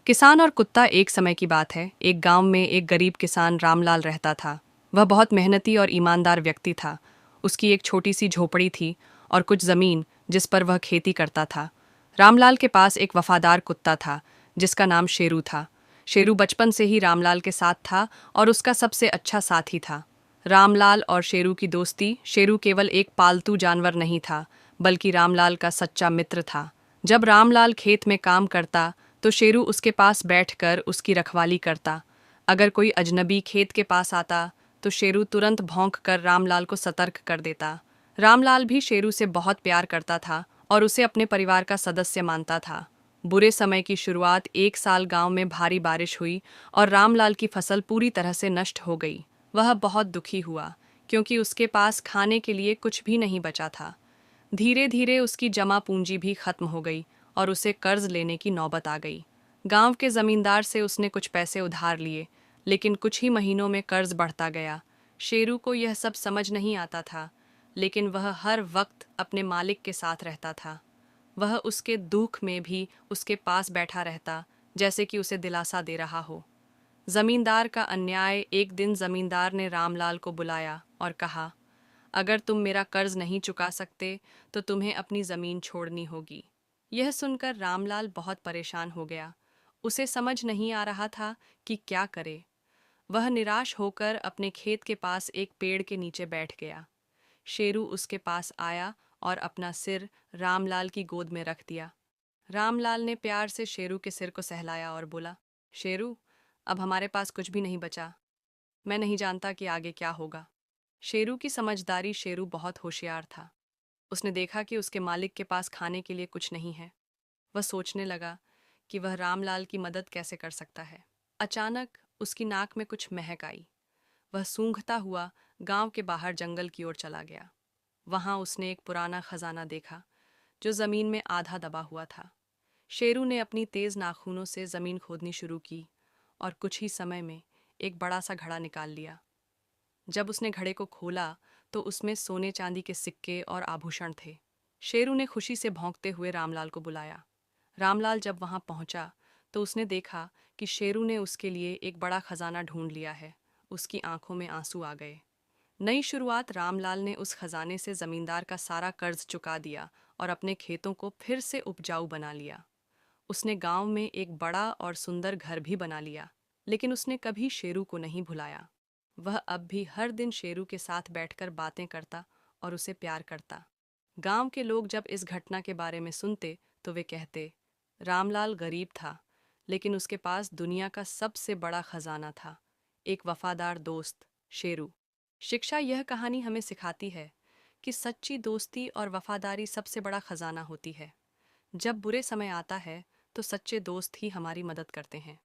किसान और कुत्ता एक समय की बात है। एक गांव में एक गरीब किसान रामलाल रहता था। वह बहुत मेहनती और ईमानदार व्यक्ति था। उसकी एक छोटी सी झोपड़ी थी और कुछ जमीन जिस पर वह खेती करता था। रामलाल के पास एक वफादार कुत्ता था जिसका नाम शेरू था। शेरू बचपन से ही रामलाल के साथ था और उसका सबसे अच्छा साथी था। रामलाल और शेरू की दोस्ती। शेरू केवल एक पालतू जानवर नहीं था बल्कि रामलाल का सच्चा मित्र था। जब रामलाल खेत में काम करता तो शेरू उसके पास बैठकर उसकी रखवाली करता। अगर कोई अजनबी खेत के पास आता तो शेरू तुरंत भौंक कर रामलाल को सतर्क कर देता। रामलाल भी शेरू से बहुत प्यार करता था और उसे अपने परिवार का सदस्य मानता था। बुरे समय की शुरुआत। एक साल गांव में भारी बारिश हुई और रामलाल की फसल पूरी तरह से नष्ट हो गई। वह बहुत दुखी हुआ क्योंकि उसके पास खाने के लिए कुछ भी नहीं बचा था। धीरे धीरे उसकी जमा पूंजी भी खत्म हो गई और उसे कर्ज लेने की नौबत आ गई। गांव के जमींदार से उसने कुछ पैसे उधार लिए, लेकिन कुछ ही महीनों में कर्ज बढ़ता गया। शेरू को यह सब समझ नहीं आता था, लेकिन वह हर वक्त अपने मालिक के साथ रहता था। वह उसके दुख में भी उसके पास बैठा रहता, जैसे कि उसे दिलासा दे रहा हो। जमींदार का अन्याय। एक दिन जमींदार ने रामलाल को बुलाया और कहा, अगर तुम मेरा कर्ज नहीं चुका सकते तो तुम्हें अपनी जमीन छोड़नी होगी। यह सुनकर रामलाल बहुत परेशान हो गया। उसे समझ नहीं आ रहा था कि क्या करे। वह निराश होकर अपने खेत के पास एक पेड़ के नीचे बैठ गया। शेरू उसके पास आया और अपना सिर रामलाल की गोद में रख दिया। रामलाल ने प्यार से शेरू के सिर को सहलाया और बोला, शेरू, अब हमारे पास कुछ भी नहीं बचा। मैं नहीं जानता कि आगे क्या होगा। शेरू की समझदारी। शेरू बहुत होशियार था। उसने देखा कि उसके मालिक के पास खाने के लिए कुछ नहीं है। वह सोचने लगा कि वह रामलाल की मदद कैसे कर सकता है। अचानक उसकी नाक में कुछ महक आई। वह सूंघता हुआ गांव के बाहर जंगल की ओर चला गया। वहां उसने एक पुराना खजाना देखा जो जमीन में आधा दबा हुआ था। शेरू ने अपनी तेज नाखूनों से जमीन खोदनी शुरू की और कुछ ही समय में एक बड़ा सा घड़ा निकाल लिया। जब उसने घड़े को खोला तो उसमें सोने चांदी के सिक्के और आभूषण थे। शेरू ने खुशी से भौंकते हुए रामलाल को बुलाया। रामलाल जब वहां पहुंचा तो उसने देखा कि शेरू ने उसके लिए एक बड़ा खजाना ढूंढ लिया है। उसकी आंखों में आंसू आ गए। नई शुरुआत। रामलाल ने उस खजाने से जमींदार का सारा कर्ज चुका दिया और अपने खेतों को फिर से उपजाऊ बना लिया। उसने गांव में एक बड़ा और सुंदर घर भी बना लिया, लेकिन उसने कभी शेरू को नहीं भुलाया। वह अब भी हर दिन शेरू के साथ बैठकर बातें करता और उसे प्यार करता। गांव के लोग जब इस घटना के बारे में सुनते तो वे कहते, रामलाल गरीब था, लेकिन उसके पास दुनिया का सबसे बड़ा खजाना था, एक वफादार दोस्त, शेरू। शिक्षा। यह कहानी हमें सिखाती है कि सच्ची दोस्ती और वफादारी सबसे बड़ा खजाना होती है। जब बुरे समय आता है तो सच्चे दोस्त ही हमारी मदद करते हैं।